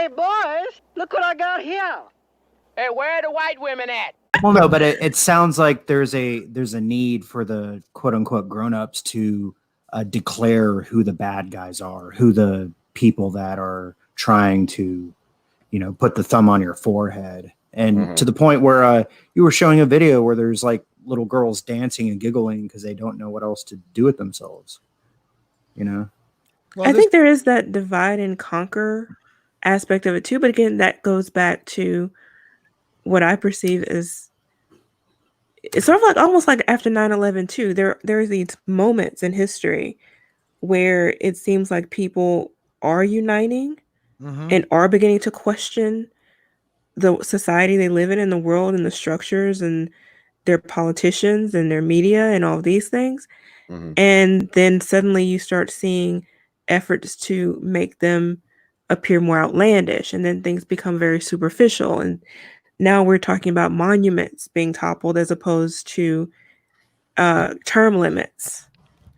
Hey, boys, look what I got here. Hey, where are the white women at? Well, no, but it sounds like there's a need for the quote unquote grown-ups to declare who the bad guys are, who the people that are trying to, put the thumb on your forehead. And to the point where you were showing a video where there's like little girls dancing and giggling because they don't know what else to do with themselves. Well, I think there is that divide and conquer aspect of it too. But again, that goes back to what I perceive as it's sort of like almost like after 9/11 too. There are these moments in history where it seems like people are uniting and are beginning to question the society they live in and the world and the structures and their politicians and their media and all these things. And then suddenly you start seeing efforts to make them appear more outlandish, and then things become very superficial. And now we're talking about monuments being toppled as opposed to term limits.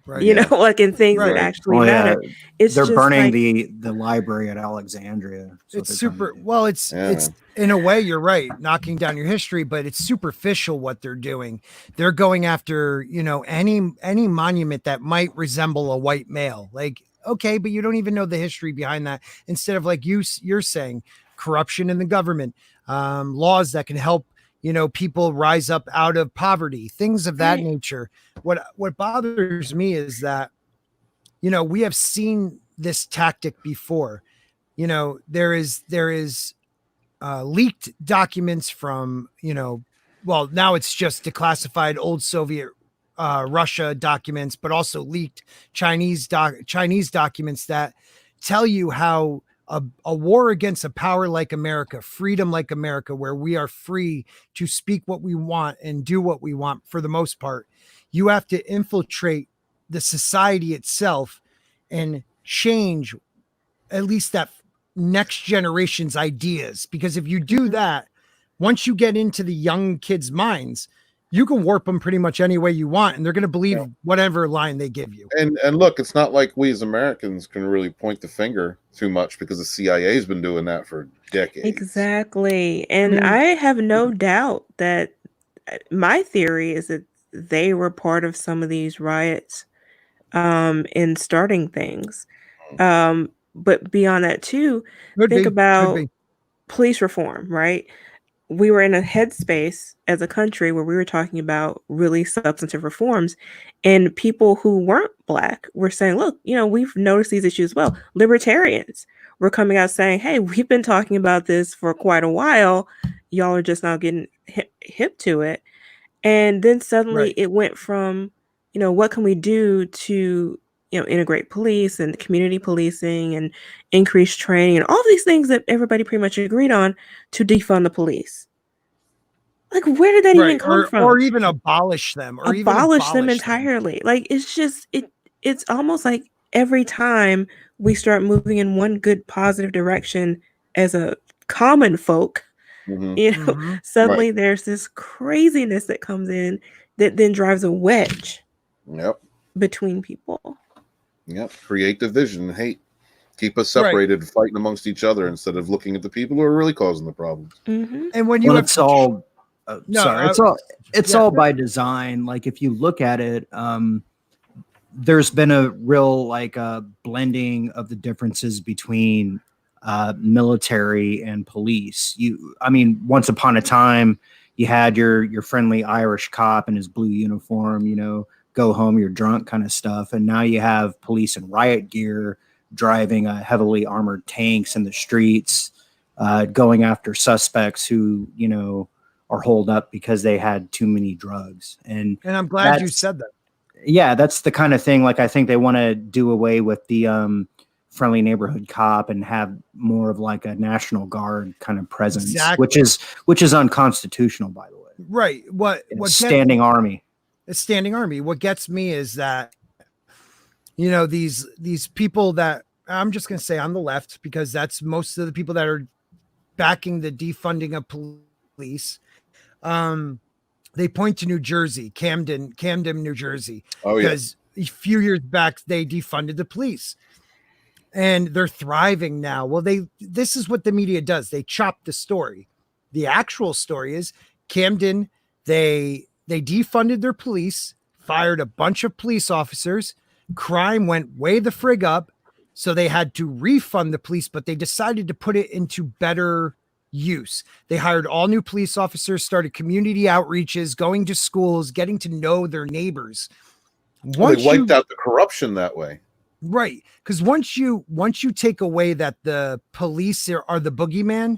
Right, like in things that actually matter. It's they're burning the library at Alexandria. It's super. Well, it's in a way you're right, knocking down your history, but it's superficial what they're doing. They're going after any monument that might resemble a white male. Like, okay, but you don't even know the history behind that. Instead of like you're saying, corruption in the government, laws that can help people rise up out of poverty, things of that nature. What bothers me is that, we have seen this tactic before. There is leaked documents from, well, now it's just declassified old Soviet Russia documents, but also leaked Chinese documents that tell you how a war against a power like America, freedom like America, where we are free to speak what we want and do what we want for the most part, you have to infiltrate the society itself and change at least that next generation's ideas. Because if you do that, once you get into the young kids' minds, you can warp them pretty much any way you want, and they're going to believe whatever line they give you. And look, it's not like we as Americans can really point the finger too much because the CIA has been doing that for decades. Exactly. And I have no doubt that my theory is that they were part of some of these riots in starting things. But beyond that too, think about police reform, right? We were in a headspace as a country where we were talking about really substantive reforms, and people who weren't Black were saying, look, we've noticed these issues as well. Libertarians were coming out saying, hey, we've been talking about this for quite a while. Y'all are just now getting hip to it. And then suddenly it went from, what can we do to, integrate police and community policing and increase training and all these things that everybody pretty much agreed on, to defund the police. Like, where did that even come from? Or even abolish them. Or abolish them entirely. Like, it's just, it's almost like every time we start moving in one good positive direction as a common folk, suddenly there's this craziness that comes in that then drives a wedge between people. Create division and hate. Keep us separated, fighting amongst each other instead of looking at the people who are really causing the problems. And when you it's all it's all by design. Like, if you look at it, there's been a real blending of the differences between military and police. Once upon a time, you had your friendly Irish cop in his blue uniform, go home, you're drunk kind of stuff. And now you have police in riot gear driving heavily armored tanks in the streets, going after suspects who, are holed up because they had too many drugs. And I'm glad you said that. Yeah, that's the kind of thing. Like, I think they want to do away with the friendly neighborhood cop and have more of like a National Guard kind of presence, which is unconstitutional, by the way. Right. What standing army. It's standing army. What gets me is that, these people that I'm just going to say on the left, because that's most of the people that are backing the defunding of police. They point to New Jersey, Camden, New Jersey, because a few years back they defunded the police. and they're thriving now. Well, this is what the media does. They chop the story. The actual story is Camden, they defunded their police, fired a bunch of police officers. Crime went way the frig up. So they had to refund the police, but they decided to put it into better use. They hired all new police officers, started community outreaches, going to schools, getting to know their neighbors. They wiped out the corruption that way. Right. Because once you take away that the police are the boogeyman,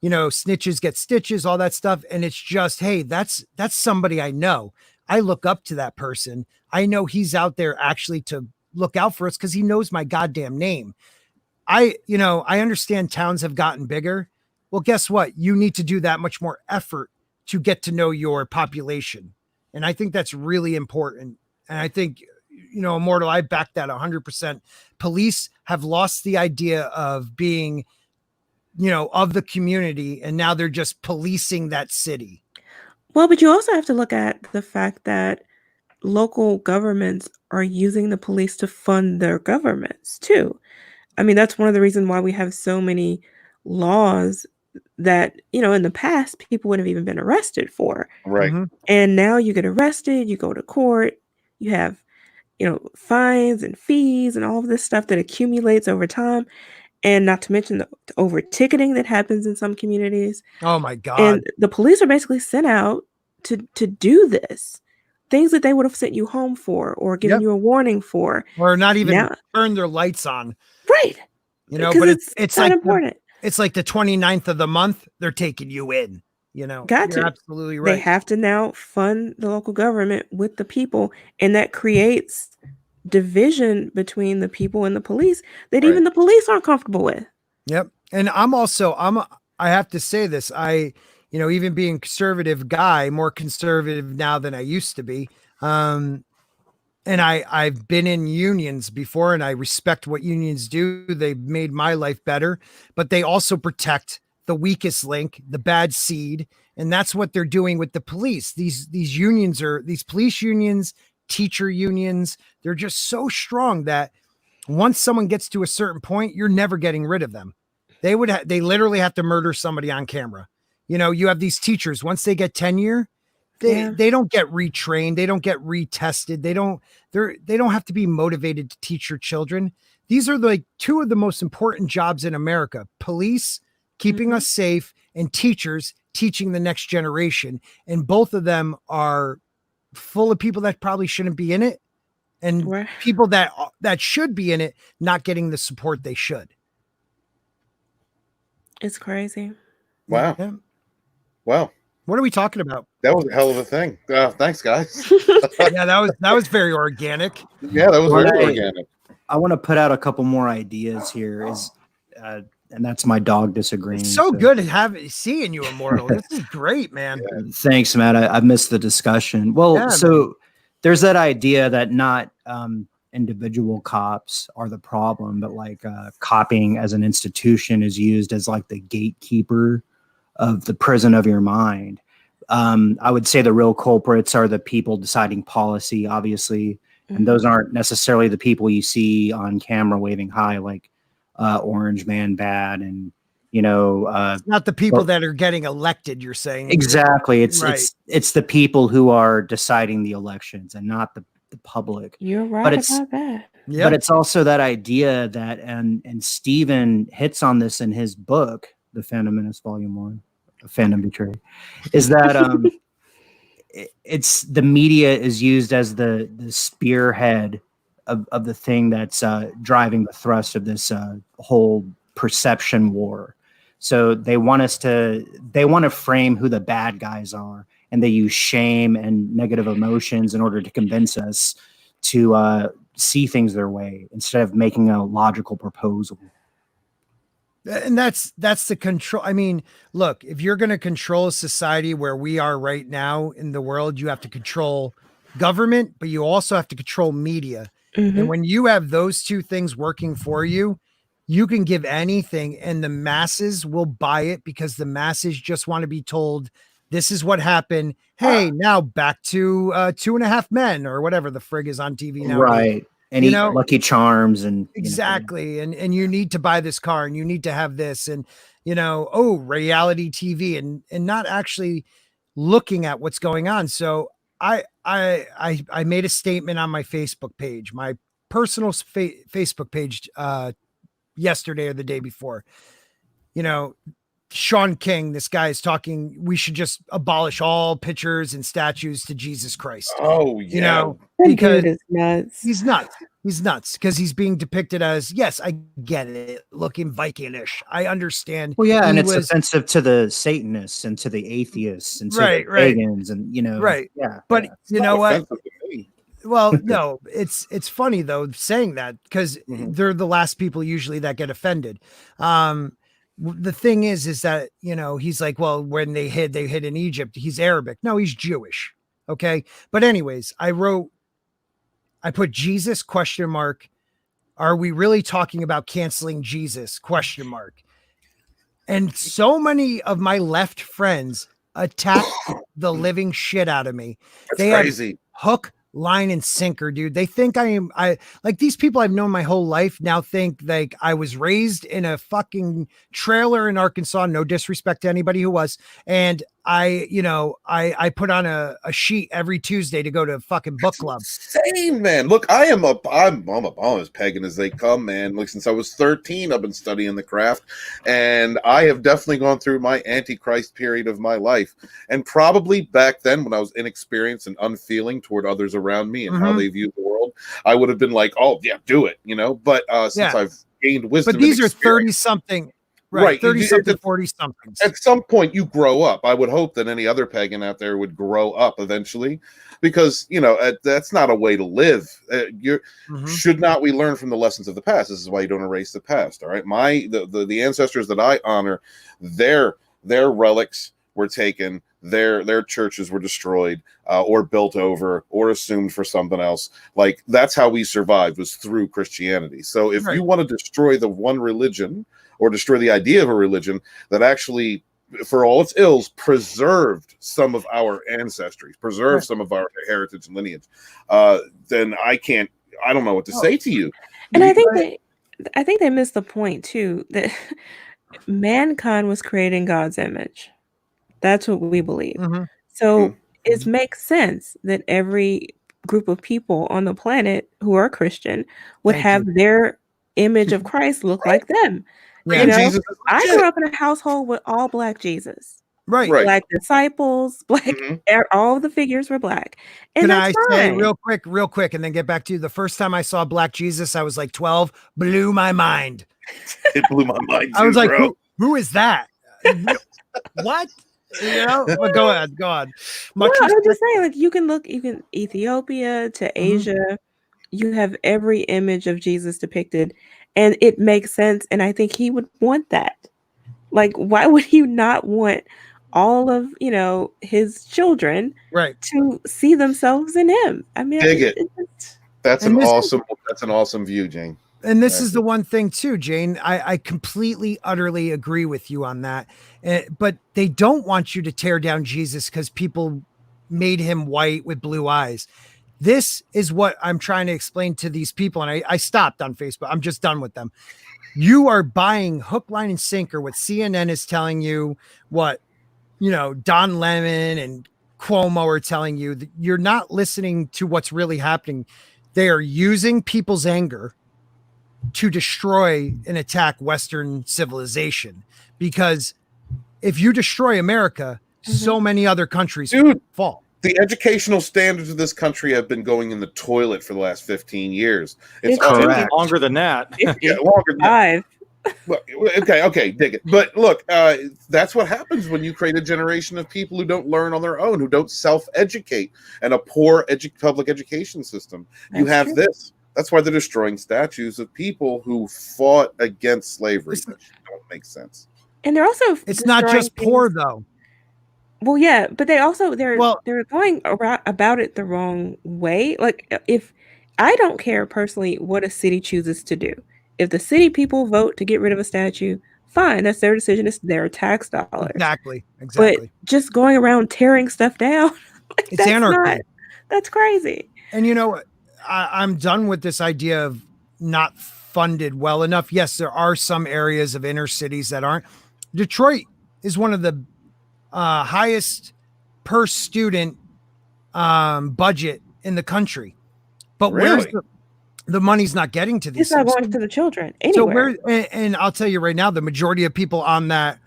snitches get stitches, all that stuff. And it's just, hey, that's somebody I know. I look up to that person. I know he's out there actually to look out for us because he knows my goddamn name. I understand towns have gotten bigger. Well, guess what? You need to do that much more effort to get to know your population. And I think that's really important. And I think, Immortal, I back that 100%. Police have lost the idea of being, of the community, and now they're just policing that city. Well, but you also have to look at the fact that local governments are using the police to fund their governments too. I mean, that's one of the reasons why we have so many laws that, in the past, people wouldn't have even been arrested for. Right. Mm-hmm. And now you get arrested, you go to court, you have, fines and fees and all of this stuff that accumulates over time. And not to mention the over ticketing that happens in some communities. Oh my God. And the police are basically sent out to do this. Things that they would have sent you home for or given you a warning for. Or not even turn their lights on. Right. But it's like important. It's like the 29th of the month, they're taking you in. Gotcha. You're absolutely right. They have to now fund the local government with the people, and that creates division between the people and the police that even the police aren't comfortable with. Yep. And I have to say this. Even being conservative guy, more conservative now than I used to be. And I've been in unions before, and I respect what unions do. They've made my life better, but they also protect the weakest link, the bad seed. And that's what they're doing with the police. These unions these police unions, teacher unions. They're just so strong that once someone gets to a certain point, you're never getting rid of them. They literally have to murder somebody on camera. You have these teachers, once they get tenure, they don't get retrained. They don't get retested. They don't have to be motivated to teach your children. These are like two of the most important jobs in America: police, keeping us safe, and teachers, teaching the next generation. And both of them are full of people that probably shouldn't be in it, and people that should be in it not getting the support they should. It's crazy. Wow. Yeah. Wow. What are we talking about? That was a hell of a thing. Thanks, guys. Yeah, that was very organic. Yeah, that was very organic. I want to put out a couple more ideas here. And that's my dog disagreeing. It's so good seeing you, Immortal. This is great, man. Yeah. Thanks, Matt. I missed the discussion. Well, there's that idea that not individual cops are the problem, but like copying as an institution is used as like the gatekeeper of the prison of your mind. I would say the real culprits are the people deciding policy, obviously. And those aren't necessarily the people you see on camera waving hi, like Orange Man Bad, and it's not the people that are getting elected. You're saying exactly. It's the people who are deciding the elections and not the public. You're right about that. Yep. But it's also that idea that and Stephen hits on this in his book, The Fandom Menace Volume 1, Fandom Betray, is that it's the media is used as the spearhead of the thing that's driving the thrust of this whole perception war. So they want to frame who the bad guys are, and they use shame and negative emotions in order to convince us to see things their way instead of making a logical proposal. And that's the control. I mean, look, if you're going to control a society where we are right now in the world, you have to control government, but you also have to control media. And when you have those two things working for you, you can give anything and the masses will buy it because the masses just want to be told, this is what happened. Hey, now back to 2.5 Men or whatever the frig is on TV now. Right. and eat Lucky Charms and exactly. And you need to buy this car and you need to have this and reality TV and not actually looking at what's going on. So I made a statement on my Facebook page, my personal Facebook page yesterday or the day before. Sean King, this guy is talking, we should just abolish all pictures and statues to Jesus Christ. Oh, yeah. Because nuts. He's nuts because he's being depicted as, yes, I get it, looking Viking-ish. I understand. Well, yeah, and it's offensive to the Satanists and to the atheists and to the pagans and, Right. Yeah. But you know what? Me. Well, no, it's funny though, saying that because they're the last people usually that get offended. The thing is that, he's like, well, when they hid in Egypt, he's Arabic. No, he's Jewish. Okay. But anyways, I put Jesus ? Are we really talking about canceling Jesus ? And so many of my left friends attack the living shit out of me. That's they crazy. Have hook, line, and sinker, dude. They think I like these people I've known my whole life now think like I was raised in a fucking trailer in Arkansas. No disrespect to anybody who was. And I put on a sheet every Tuesday to go to fucking book club. Insane, man. Look, I'm as pagan as they come, man. Like since I was 13, I've been studying the craft, and I have definitely gone through my Antichrist period of my life. And probably back then, when I was inexperienced and unfeeling toward others around me and how they view the world, I would have been like, "Oh yeah, do it," But since I've gained wisdom, but these are 30-something. Right, 30-something, 40-somethings. At some point, you grow up. I would hope that any other pagan out there would grow up eventually, because that's not a way to live. Should not we learn from the lessons of the past? This is why you don't erase the past. All right, the ancestors that I honor, their relics were taken, their churches were destroyed, or built over, or assumed for something else. Like that's how we survived, was through Christianity. So if you want to destroy the one religion, or destroy the idea of a religion that actually, for all its ills, preserved some of our ancestry, preserved some of our heritage and lineage, then I don't know what to say to you. And I think they missed the point too, that mankind was created in God's image. That's what we believe. So it makes sense that every group of people on the planet who are Christian would have their image of Christ look like them. Yeah. I grew up in a household with all Black Jesus. Right. Black disciples, Black, all the figures were Black. And can I say real quick, and then get back to you? The first time I saw Black Jesus, I was like 12, blew my mind. It blew my mind too, I was like, bro. who is that? What? Well, go on. I was just saying, like, you can Ethiopia to Asia, you have every image of Jesus depicted, and it makes sense. And I think he would want that. Like, why would he not want all of his children to see themselves in him? I mean, dig it. That's an awesome view, Jane. And this is the one thing too, Jane. I completely, utterly agree with you on that. But they don't want you to tear down Jesus because people made him white with blue eyes. This is what I'm trying to explain to these people. And I stopped on Facebook. I'm just done with them. You are buying hook, line, and sinker. What CNN is telling you, what, Don Lemon and Cuomo are telling you. You're not listening to what's really happening. They are using people's anger to destroy and attack Western civilization. Because if you destroy America, so many other countries fall. The educational standards of this country have been going in the toilet for the last 15 years. It's longer than that. Longer than that. Okay, dig it. But look, that's what happens when you create a generation of people who don't learn on their own, who don't self-educate, and a poor public education system. You have this. That's why they're destroying statues of people who fought against slavery, which don't make sense. And they're also it's not just poor though. Well, yeah, but they're going about it the wrong way. Like, if I don't care personally what a city chooses to do. If the city people vote to get rid of a statue, fine, that's their decision. It's their tax dollars. Exactly. But just going around tearing stuff down, it's anarchy. That's crazy. And I'm done with this idea of not funded well enough. Yes, there are some areas of inner cities that aren't. Detroit is one of the highest per student budget in the country, but where's the money's not getting to these? It's not going to the children So anywhere. and I'll tell you right now, the majority of people on that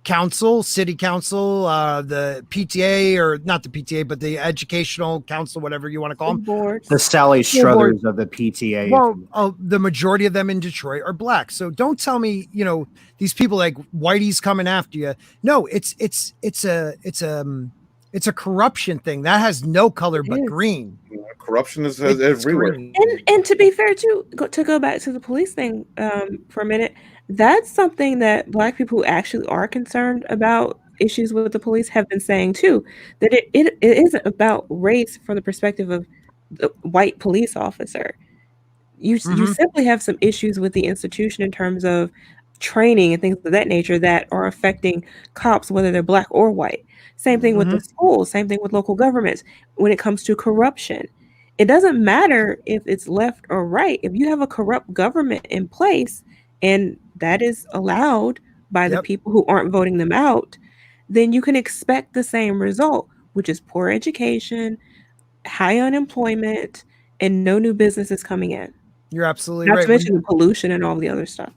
council, city council, the PTA, or not the PTA, but the educational council, whatever you want to call them, Boards. The Sally Struthers of the PTA. Well, the majority of them in Detroit are black. So don't tell me, these people like Whitey's coming after you. No, it's a corruption thing that has no color but green. Corruption is everywhere. And to be fair, to go back to the police thing for a minute, that's something that Black people who actually are concerned about issues with the police have been saying too, that it isn't about race from the perspective of the white police officer. You simply have some issues with the institution in terms of training and things of that nature that are affecting cops, whether they're Black or white. Same thing with the schools, same thing with local governments. When it comes to corruption, it doesn't matter if it's left or right. If you have a corrupt government in place and that is allowed by the people who aren't voting them out, then you can expect the same result, which is poor education, high unemployment, and no new businesses coming in. You're absolutely right. Not to mention the pollution and all the other stuff.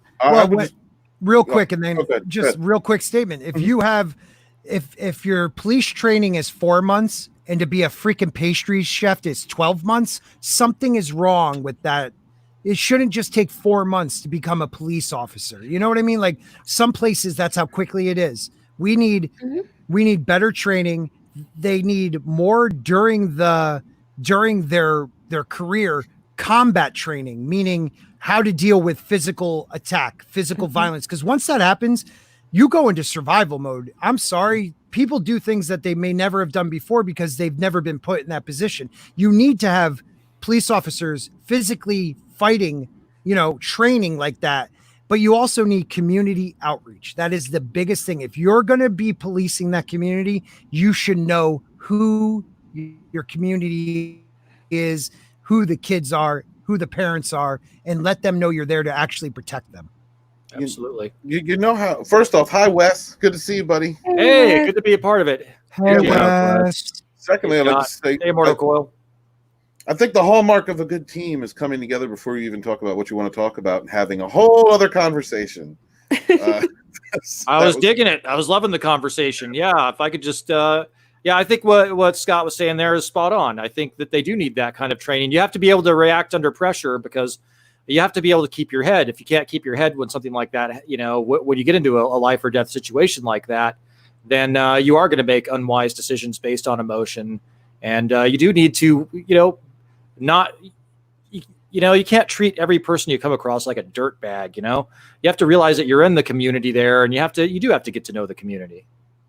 Real quick, and then real quick statement. If you have, if your police training is 4 months and to be a freaking pastry chef is 12 months, something is wrong with that. It shouldn't just take 4 months to become a police officer. You know what I mean? Like some places, that's how quickly it is. We need better training. They need more during their career combat training, meaning how to deal with physical attack, physical violence. Because once that happens, you go into survival mode. I'm sorry. People do things that they may never have done before because they've never been put in that position. You need to have police officers physically fighting, training like that. But you also need community outreach. That is the biggest thing. If you're going to be policing that community, you should know who your community is, who the kids are, who the parents are, and let them know you're there to actually protect them. Absolutely. You know how, first off, hi, Wes. Good to see you, buddy. Hey, good to be a part of it. Hey, Wes. Secondly, I'd like to say, hey, Mortal Coil. I think the hallmark of a good team is coming together before you even talk about what you want to talk about and having a whole other conversation. I was digging it. I was loving the conversation. Yeah, if I could just, I think what Scott was saying there is spot on. I think that they do need that kind of training. You have to be able to react under pressure because you have to be able to keep your head. If you can't keep your head when something like that, when you get into a life or death situation like that, then you are going to make unwise decisions based on emotion. And you do need to, you can't treat every person you come across like a dirt bag. You have to realize that you're in the community there, and you do have to get to know the community.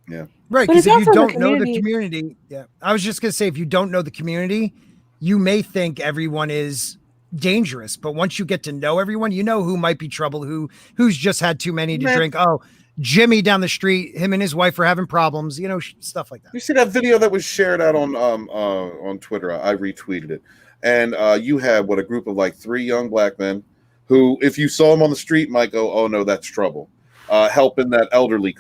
Yeah, right. Because if you don't know the community, I was just gonna say, if you don't know the community, you may think everyone is dangerous, but once you get to know everyone, you know who might be trouble, who's just had too many to drink. Oh, Jimmy down the street, him and his wife are having problems, stuff like that. You see that video that was shared out on Twitter? I retweeted it. And you had a group of like 3 young black men who, if you saw them on the street, might go, "Oh no, that's trouble." Helping that elderly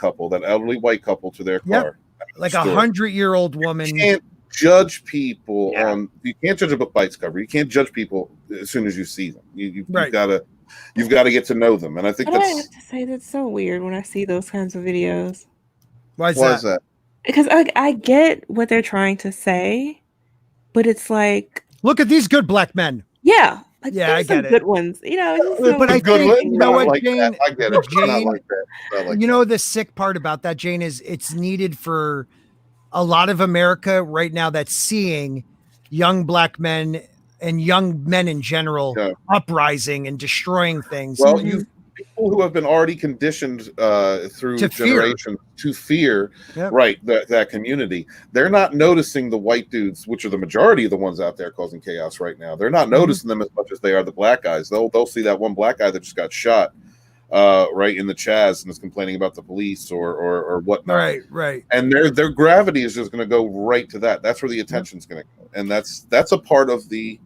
white couple to their car. Like 100-year-old woman. You can't judge people you can't judge a book by its cover. You can't judge people as soon as you see them. You've got to get to know them. And I think I have to say that's so weird when I see those kinds of videos. Why is that? Because I get what they're trying to say, but it's like, look at these good black men. Yeah. Like, I get it. Good ones, but I think, what, Jane? I get it. Jane, the sick part about that, Jane, is it's needed for a lot of America right now that's seeing young black men and young men in general uprising and destroying things. Well, you people who have been already conditioned through generations to fear, that community. They're not noticing the white dudes, which are the majority of the ones out there causing chaos right now. They're not noticing them as much as they are the black guys. They'll see that one black guy that just got shot right in the Chaz and is complaining about the police or whatnot. Right. And their gravity is just going to go right to that. That's where the attention's going to go, and that's a part of the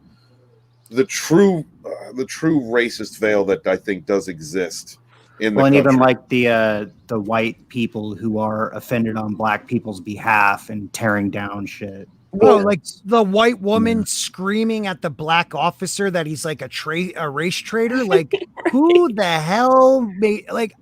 the true racist veil that I think does exist in the well, and country. even like the white people who are offended on black people's behalf and tearing down shit. Oh, like the white woman screaming at the black officer that he's like a race traitor. Like, Right. who the hell made like?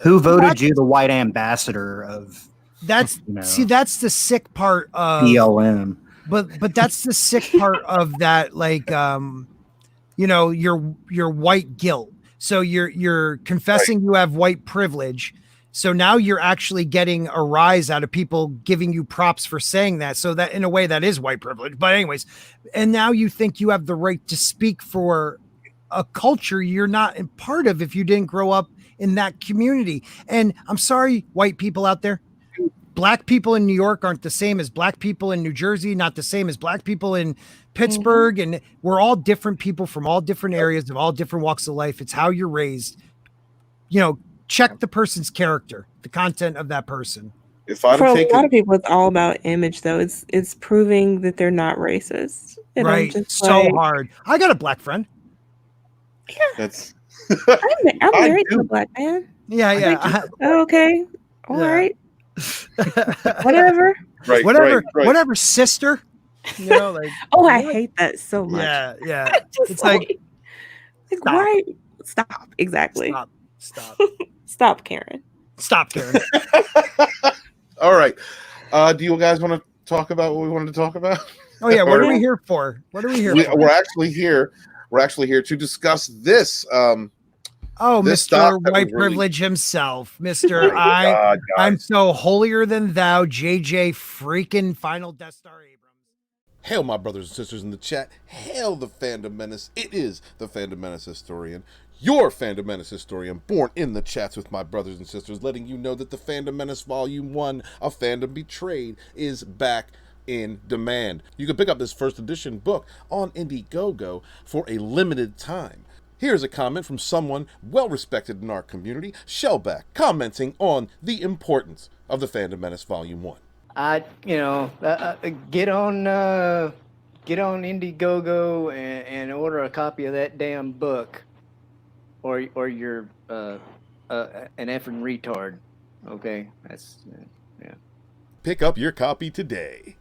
Who voted you the white ambassador of? That's see, that's the sick part of BLM. But that's the sick part of that, like you know, your white guilt. So you're confessing you have white privilege. So now you're actually getting a rise out of people giving you props for saying that. So that in a way that is white privilege. But anyways, and now you think you have the right to speak for a culture you're not a part of if you didn't grow up in that community. And I'm sorry, white people out there. Black people in New York aren't the same as black people in New Jersey, not the same as black people in Pittsburgh. And we're all different people from all different areas of all different walks of life. It's how you're raised. You know, check the person's character, the content of that person. If I'd For have a taken, lot of people, it's all about image, though. It's proving that they're not racist. And I'm Right. just So like, hard. I got a black friend. that's I'm married to a black man. Yeah. Oh, okay. All Yeah. right. Whatever. right, whatever, sister. You know, like Oh, I hate that so much. yeah. Just It's like stop. why? Stop. Exactly. Stop, Karen. Stop, Karen. All right. Do you guys want to talk about what we wanted to talk about? Oh yeah, what are we here for? What are we here for? We're actually here. We're actually here to discuss this. This Mr. doc that White was really- Privilege himself, Mr. God, I'm so holier than thou, JJ freaking Final Death Star Abrams. Hail, my brothers and sisters in the chat. Hail the Fandom Menace. It is the Fandom Menace historian, your Fandom Menace historian, born in the chats with my brothers and sisters, letting you know that the Fandom Menace Volume 1 of Fandom Betrayed is back in demand. You can pick up this first edition book on Indiegogo for a limited time. Here's a comment from someone well respected in our community, Shellback, commenting on the importance of the Fandom Menace Volume 1. Get on Indiegogo and order a copy of that damn book, or you're an effing retard. Okay, that's yeah. Pick up your copy today.